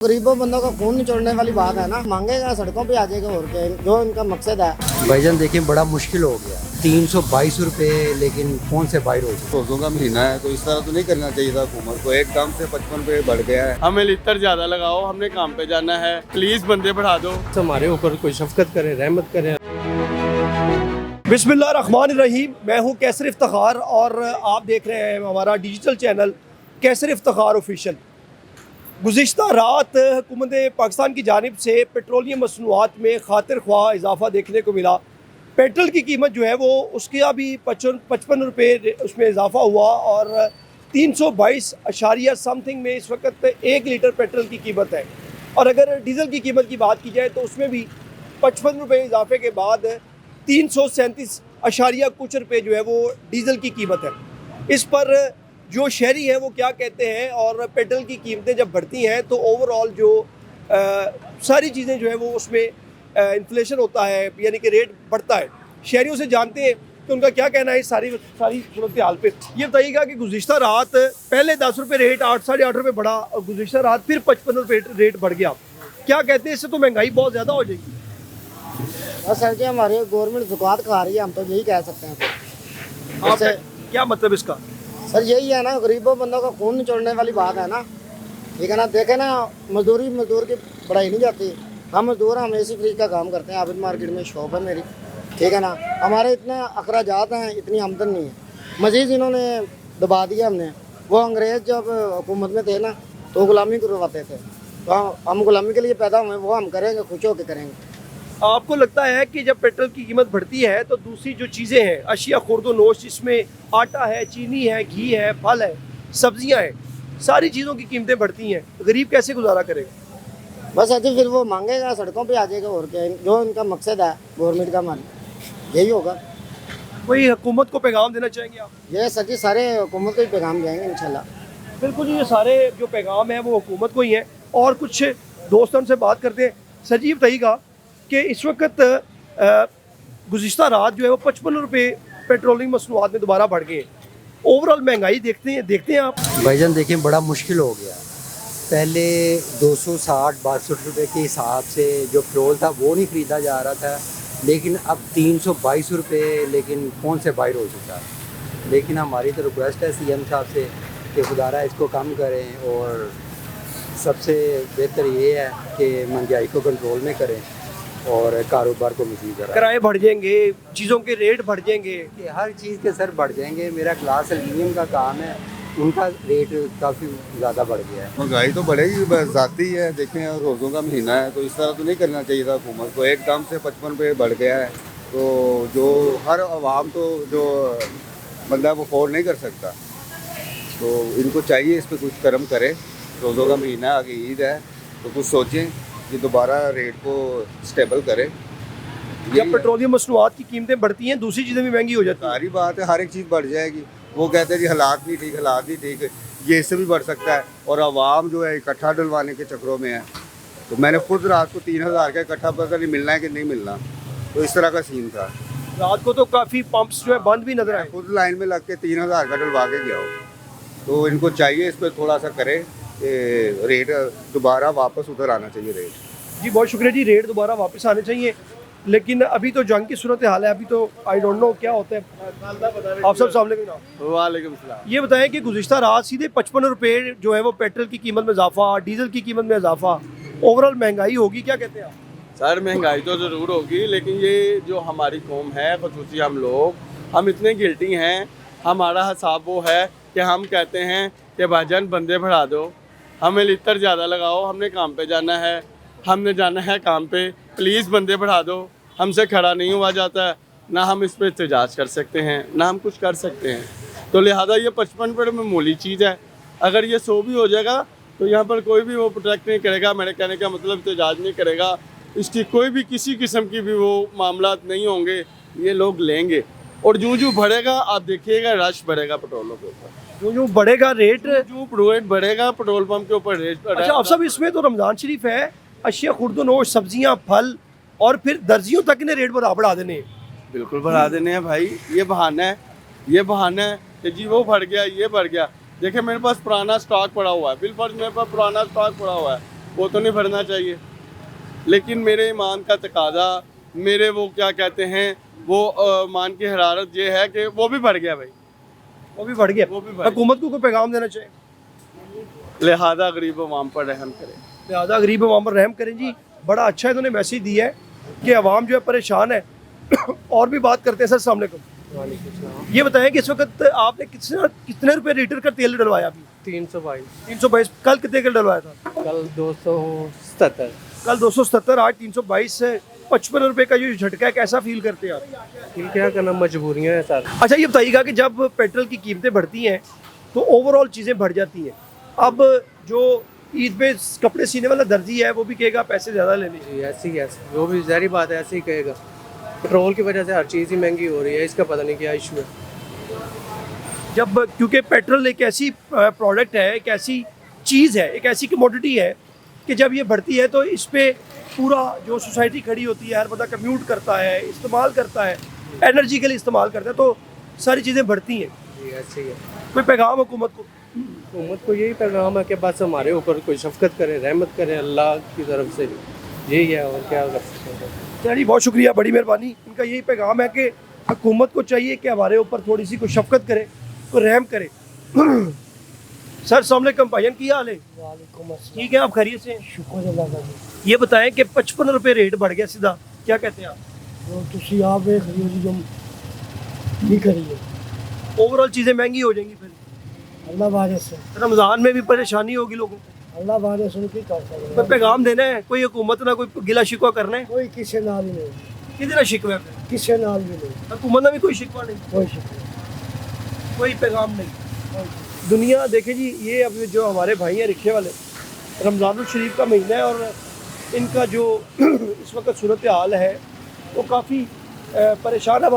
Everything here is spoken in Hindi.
गरीबों बंदों का खून निचोड़ने वाली बात है ना। मांगेगा सड़कों पे आ जाएगा और क्या, जो इनका मकसद है। भाईजान देखिए बड़ा मुश्किल हो गया, 322 रुपए, लेकिन कौन से बाहर हो जाए। रोजों का महीना है तो इस तरह तो नहीं करना चाहिए था हुकूमत को। एकदम से 55 पे बढ़ गया है। हमें लिटर ज्यादा लगाओ, हमने काम पे जाना है, प्लीज बंदे बढ़ा दो। हमारे ऊपर कोई शफकत करे, रहमत करे। बिस्मिल्लाहिर्रहमानिर्रहीम। मैं हूं कैसर इफ्तिखार और आप देख रहे हैं हमारा डिजिटल चैनल कैसर इफ्तिखार ऑफिशियल। गुज़िश्ता रात हुकूमत पाकिस्तान की जानिब से पेट्रोलियम मसनूआत में खातिर ख्वाह इजाफा देखने को मिला। पेट्रोल की कीमत जो है वो उसके अभी 55 रुपये उसमें इजाफा हुआ और 322 समथिंग में इस वक्त 1 लीटर पेट्रोल की कीमत है। और अगर डीज़ल की कीमत की बात की जाए तो उसमें भी 55 रुपये इजाफे के बाद 337 कुछ रुपये जो है वो डीज़ल की कीमत है। इस पर जो शहरी है वो क्या कहते हैं, और पेट्रोल की कीमतें जब बढ़ती हैं तो ओवरऑल जो सारी चीज़ें जो है वो उसमें इन्फ्लेशन होता है, यानी कि रेट बढ़ता है। शहरियों से जानते हैं कि उनका क्या कहना है इस सारी सूरत हाल पे। ये बताइएगा कि गुज़िश्ता रात पहले 10 रुपये रेट 8 साढ़े 8 रुपये बढ़ा और गुज़िश्ता रात फिर 55 रुपये रेट बढ़ गया। क्या कहते हैं, इससे तो महंगाई बहुत ज़्यादा हो जाएगी। बस सर जी, हमारे गवर्नमेंट ज़ुकात खा रही है, हम तो यही कह सकते हैं। आपका क्या मतलब इसका? सर यही है ना, गरीबों बंदों का खून निचोड़ने वाली बात है ना। ठीक है ना, देखे ना, मजदूर की बढ़ाई नहीं जाती। हम मजदूर, हम एसी फ्रिज का काम करते हैं। आबिद मार्केट में शॉप है मेरी। ठीक है ना, हमारे इतने अखराजात हैं, इतनी आमदन नहीं है। मजीद इन्होंने दबा दिया हमने। वो अंग्रेज़ जब हुकूमत में थे ना तो गुलामी करवाते थे, तो हम गुलामी के लिए पैदा हुए, वो हम करेंगे, खुश होकर करेंगे। आपको लगता है कि जब पेट्रोल की कीमत बढ़ती है तो दूसरी जो चीज़ें हैं, अशिया खुर्द नोश, जिसमें आटा है, चीनी है, घी है, फल है, सब्जियां हैं, सारी चीज़ों की कीमतें बढ़ती हैं, गरीब कैसे गुजारा करेगा? बस अजी फिर वो मांगेगा, सड़कों पे आ जाएगा और क्या, जो इनका मकसद है गवर्नमेंट का मान यही होगा। कोई हुकूमत को पैगाम देना चाहेंगे आप? ये सर जी सारे हुकूमत को ही पैगाम जाएंगे इंशाल्लाह। बिल्कुल, ये सारे जो पैगाम हैं वो हुकूमत को ही हैं। और कुछ दोस्तों से बात करते हैं। सर जी बताइएगा कि इस वक्त गुज़िश्ता रात जो है वो 55 रुपये पेट्रोलियम मसनूआत में दोबारा बढ़ गए। ओवरऑल महंगाई देखते हैं आप? भाईजान देखिए बड़ा मुश्किल हो गया। पहले 260-62 रुपये के हिसाब से जो पेट्रोल था वो नहीं ख़रीदा जा रहा था, लेकिन अब 322 रुपये, लेकिन कौन से बाहर हो चुका है। लेकिन हमारी तो रिक्वेस्ट है CM साहब से कि खुदारा इसको कम करें, और सबसे बेहतर ये है कि महंगाई को कंट्रोल में करें और कारोबार को मज़ीद बढ़ाएं। किराए बढ़ जाएंगे, चीज़ों के रेट बढ़ जाएंगे, कि हर चीज़ के सर बढ़ जाएंगे। मेरा ग्लास एल्यूमिनियम का काम है, उनका रेट काफ़ी ज़्यादा बढ़ गया है। महंगाई तो बढ़ेगी, बस जाती है। देखें रोजों का महीना है तो इस तरह तो नहीं करना चाहिए था हुकूमत को। एकदम से 55 पे बढ़ गया है तो जो हर आवाम तो जो बंदा वो अफोर्ड नहीं कर सकता, तो इनको चाहिए इस पर कुछ कर्म करें। रोज़ों का महीना, आगे ईद है, तो कुछ सोचें कि दोबारा रेट को स्टेबल करें। जब पेट्रोलियम मसनूआत की कीमतें बढ़ती हैं दूसरी चीज़ें भी महंगी हो जाती हैं। सारी बात है, हर एक चीज़ बढ़ जाएगी। वो कहते हैं जी हालात नहीं ठीक, ये इससे भी बढ़ सकता है। और आवाम जो है इकट्ठा डलवाने के चक्रों में है। तो मैंने खुद रात को 3000 का इकट्ठा, पता नहीं मिलना है कि नहीं मिलना, तो इस तरह का सीन था। रात को तो काफ़ी पंप्स जो है बंद भी नजर आए। खुद लाइन में लग के 3000 का डलवा के गया हो। तो इनको चाहिए इस पर थोड़ा सा करें, रेट दोबारा वापस उधर आना चाहिए रेट। जी बहुत शुक्रिया जी, रेट दोबारा वापस आने चाहिए। लेकिन अभी तो जंग की सूरत हाल है, अभी तो आई डोंट नो क्या होता है। आप सब वालेकुम सलाम। ये बताएं कि गुज़िश्ता रात सीधे 55 रुपये जो है वो पेट्रोल की कीमत में इजाफा, डीजल की कीमत में इजाफा, ओवरऑल महंगाई होगी, क्या कहते हैं आप? सर महंगाई तो ज़रूर होगी, लेकिन ये जो हमारी कौम है, खुसूसी हम इतने गिल्टी हैं। हमारा हिसाब वो है कि हम कहते हैं कि भाईजान बंदे बढ़ा दो, हमें लिटर ज़्यादा लगाओ, हमने काम पे जाना है, हमने जाना है काम पे, प्लीज़ बंदे बढ़ा दो। हमसे खड़ा नहीं हुआ जाता है, ना हम इस पर एहतजाज कर सकते हैं, ना हम कुछ कर सकते हैं। तो लिहाजा ये 55 रुपये में मामूली चीज़ है। अगर ये 100 भी हो जाएगा तो यहाँ पर कोई भी वो प्रोटेक्ट नहीं करेगा। मेरे कहने का मतलब एहतजाज नहीं करेगा, इसकी कोई भी किसी किस्म की भी वो मामला नहीं होंगे, ये लोग लेंगे। और जो बढ़ेगा आप देखिएगा, रश बढ़ेगा पेट्रोलों के ऊपर, जो बढ़ेगा रेट, रेट बढ़ेगा पेट्रोल पंप के ऊपर रेट। अच्छा आप सब, इसमें तो रमज़ान शरीफ है, अशिया खुर्द नोश, सब्जियां, फल और फिर दर्जियों तक ने रेट बढ़ा देने हैं। बिल्कुल बढ़ा देने हैं भाई, ये बहाना है कि जी वो बढ़ गया, ये बढ़ गया। देखिए मेरे पास पुराना स्टॉक पड़ा हुआ है, बिलफर्ज मेरे पास पुराना स्टॉक पड़ा हुआ है, वो तो नहीं भरना चाहिए, लेकिन मेरे ईमान का तकादा, मेरे वो क्या कहते हैं वो मान की हरारत ये है कि वो भी बढ़ गया भाई, वो भी बढ़ गया। वो भी बढ़ गया। हुकूमत को कोई पैगाम देना चाहिए, लिहाजा गरीब अवाम पर रहम करें। लिहाजा गरीब अवाम पर रहम करें जी। बड़ा अच्छा इन्होंने मैसेज दिया है कि अवाम जो है परेशान है। और भी बात करते हैं सर, अस्सलाम वालेकुम। ये बताएं कि इस वक्त आपने कितने रुपए लीटर का तेल डलवाया अभी? 322, 322। कल कितने का डलवाया था? कल 277। कल 277, आज 322 से 55 रुपए का जो झटका है, कैसा फील करते हैं आप? फिर क्या करना, मजबूरियां हैं सर। अच्छा ये बताइएगा कि जब पेट्रोल की कीमतें बढ़ती हैं तो ओवरऑल चीज़ें बढ़ जाती हैं। अब जो ईद पे कपड़े सीने वाला दर्जी है वो भी कहेगा पैसे ज़्यादा लेने। जी ऐसी वो भी ज़ाहिर बात है, ऐसे ही कहेगा। पेट्रोल की वजह से हर चीज़ ही महंगी हो रही है, इसका पता नहीं क्या इशू है। जब क्योंकि पेट्रोल एक ऐसी प्रोडक्ट है, एक ऐसी चीज़ है, एक ऐसी कमोडिटी है कि जब ये बढ़ती है तो इस पे पूरा जो सोसाइटी खड़ी होती है, हर बंदा कम्यूट करता है, इस्तेमाल करता है, एनर्जी के लिए इस्तेमाल करता है, तो सारी चीज़ें बढ़ती हैं। जी ऐसे ही है। कोई पैगाम हुकूमत को? हुकूमत को यही पैगाम है कि बस हमारे ऊपर कोई शफकत करे, रहमत करे अल्लाह की तरफ से, यही है, और क्या कर सकते हैं। चलिए बहुत शुक्रिया, बड़ी मेहरबानी। इनका यही पैगाम है कि हुकूमत को चाहिए कि हमारे ऊपर थोड़ी सी कोई शफकत करे, कोई रहम करे। सर अस्सलाम वालेकुम, भाईजान की हाल है? ठीक है, आप खैरियत से? शुक्र अल्लाह का जी। ये बताएं कि 55 रुपए रेट बढ़ गया सीधा, क्या कहते हैं आप? जो तुसी आप देख रही हो जी, जो नहीं करिए ओवरऑल चीज़ें महंगी हो जाएंगी, फिर अल्लाह बारे से, रमज़ान में भी परेशानी होगी लोगों को। अल्लाह बारे से की कर कोई सकते पैगाम देना है, कोई हुकूमत ना कोई गिला शिकवा करना है? कोई किसी नाल ही नहीं, किधर शिकवा है? किसी नाल भी नहीं, हुकूमत में भी कोई शिकवा नहीं, कोई शुक्र। कोई पैगाम नहीं। दुनिया देखे जी, ये अब जो हमारे भाई हैं रिक्शे वाले, रमज़ानुल शरीफ का महीना है और इनका जो इस वक्त सूरत हाल है वो काफ़ी परेशान है।